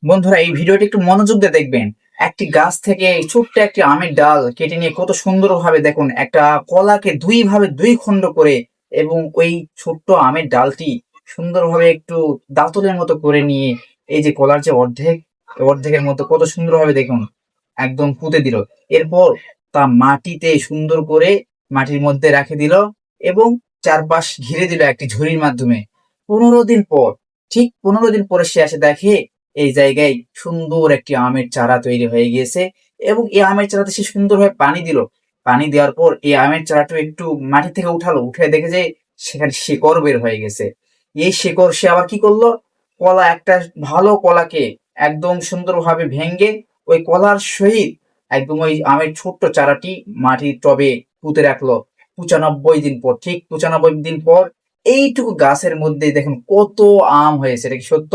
বন্ধুরা, এই ভিডিওটি একটু মনোযোগ দিয়ে দেখবেন। একটি গাছ থেকে এই ছোট্ট একটি আমের ডাল কেটে নিয়ে কত সুন্দরভাবে দেখুন একটা কলাকে দুই খণ্ড করে, এবং ওই ছোট্ট আমের ডালটি সুন্দরভাবে একটু দাঁতলের মতো করে নিয়ে এই যে কলার যে অর্ধেকের মতো কত সুন্দরভাবে দেখুন একদম পুঁতে দিল। এরপর তা মাটিতে সুন্দর করে মাটির মধ্যে রাখে দিল এবং চারপাশ ঘিরে দিল একটি ঝুড়ির মাধ্যমে। 15 দিন পর, ঠিক 15 দিন পরে সে আসে দেখে এই জায়গায় সুন্দর একটি আমের চারা তৈরি হয়ে গিয়েছে। এবং এই আমের চারাতে সে সুন্দরভাবে পানি দিল। পানি দেওয়ার পর এই আমের চারাটা একটু মাটি থেকে উঠালো, উঠে দেখে যে সেখানে শিকড় বের হয়ে গেছে। এই শিকড় সে আবার কি করলো, কলা একটা ভালো কলাকে একদম সুন্দরভাবে ভেঙে ওই কলার সহিত একদম ওই আমের ছোট্ট চারাটি মাটির টবে পুঁতে রাখলো। 95 দিন পর, ঠিক 95 দিন পর এইটুকু গাছের মধ্যে দেখুন কত আম হয়েছে। এটা কি সত্য?